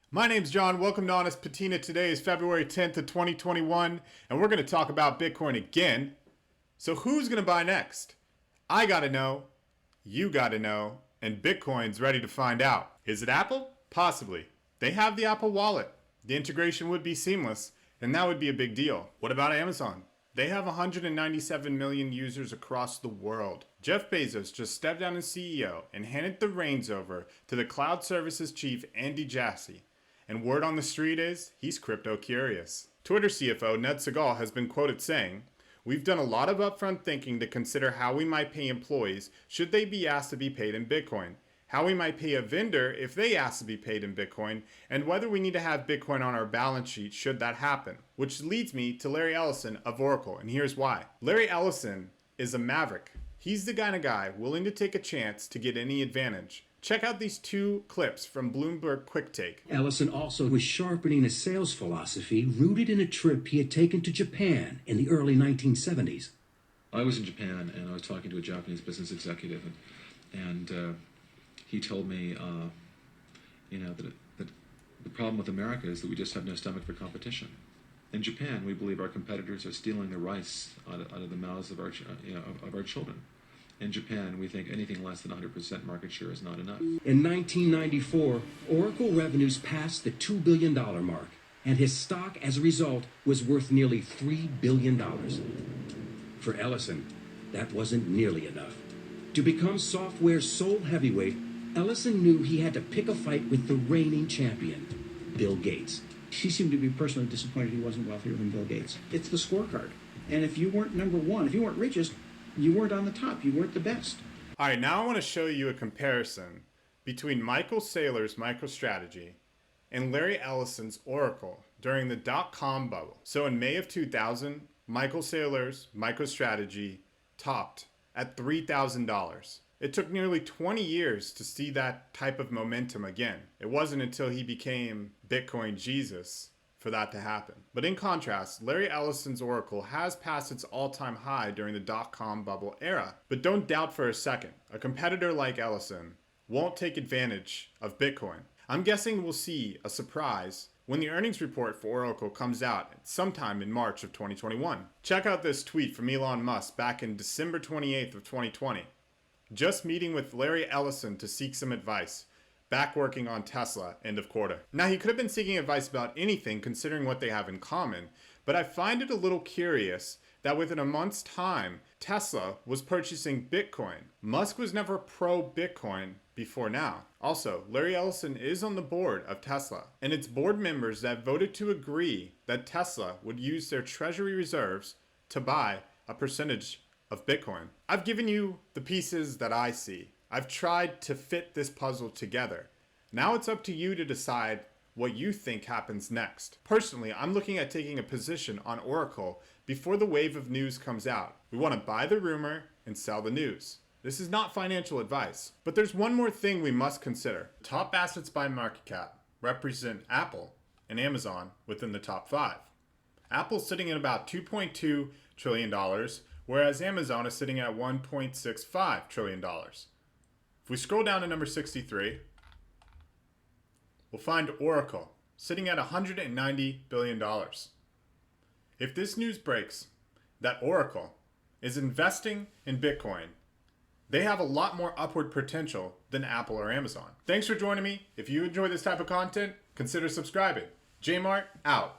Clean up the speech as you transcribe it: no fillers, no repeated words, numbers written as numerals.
My name's John. Welcome to Honest Patina. Today is February 10th of 2021, and we're going to talk about Bitcoin again. So who's going to buy next? I got to know, you got to know, and Bitcoin's ready to find out. Is it Apple? Possibly. They have the Apple Wallet. The integration would be seamless, and that would be a big deal. What about Amazon? They have 197 million users across the world. Jeff Bezos just stepped down as CEO and handed the reins over to the cloud services chief Andy Jassy. And word on the street is, he's crypto curious. Twitter CFO Ned Segal has been quoted saying, "We've done a lot of upfront thinking to consider how we might pay employees should they be asked to be paid in Bitcoin, how we might pay a vendor if they ask to be paid in Bitcoin, and whether we need to have Bitcoin on our balance sheet should that happen." Which leads me to Larry Ellison of Oracle, and here's why. Larry Ellison is a maverick. He's the kind of guy willing to take a chance to get any advantage. Check out these two clips from Bloomberg Quick Take. Ellison also was sharpening a sales philosophy rooted in a trip he had taken to Japan in the early 1970s. I was in Japan and I was talking to a Japanese business executive, and he told me, that the problem with America is that we just have no stomach for competition. In Japan, we believe our competitors are stealing the rice out of the mouths of our children. In Japan, we think anything less than 100% market share is not enough. In 1994, Oracle revenues passed the $2 billion mark, and his stock, as a result, was worth nearly $3 billion. For Ellison, that wasn't nearly enough. To become software's sole heavyweight, Ellison knew he had to pick a fight with the reigning champion, Bill Gates. He seemed to be personally disappointed he wasn't wealthier than Bill Gates. It's the scorecard. And if you weren't number one, if you weren't richest, you weren't on the top. You weren't the best. All right, now I want to show you a comparison between Michael Saylor's MicroStrategy and Larry Ellison's Oracle during the dot-com bubble. So in May of 2000, Michael Saylor's MicroStrategy topped at $3,000. It took nearly 20 years to see that type of momentum again. It wasn't until he became Bitcoin Jesus for that to happen. But in contrast, Larry Ellison's Oracle has passed its all-time high during the dot-com bubble era. But don't doubt for a second, a competitor like Ellison won't take advantage of Bitcoin. I'm guessing we'll see a surprise when the earnings report for Oracle comes out sometime in March of 2021. Check out this tweet from Elon Musk back in December 28th of 2020. "Just meeting with Larry Ellison to seek some advice. Back working on Tesla, end of quarter." Now, he could have been seeking advice about anything considering what they have in common, but I find it a little curious that within a month's time, Tesla was purchasing Bitcoin. Musk was never pro-Bitcoin before now. Also, Larry Ellison is on the board of Tesla, and it's board members that voted to agree that Tesla would use their treasury reserves to buy a percentage of Bitcoin. I've given you the pieces that I see. I've tried to fit this puzzle together. Now it's up to you to decide what you think happens next. Personally, I'm looking at taking a position on Oracle before the wave of news comes out. We want to buy the rumor and sell the news. This is not financial advice. But there's one more thing we must consider. Top assets by market cap represent Apple and Amazon within the top 5. Apple's sitting at about $2.2 trillion, whereas Amazon is sitting at $1.65 trillion. If we scroll down to number 63, we'll find Oracle sitting at $190 billion. If this news breaks that Oracle is investing in Bitcoin, they have a lot more upward potential than Apple or Amazon. Thanks for joining me. If you enjoy this type of content, consider subscribing. Jmart out.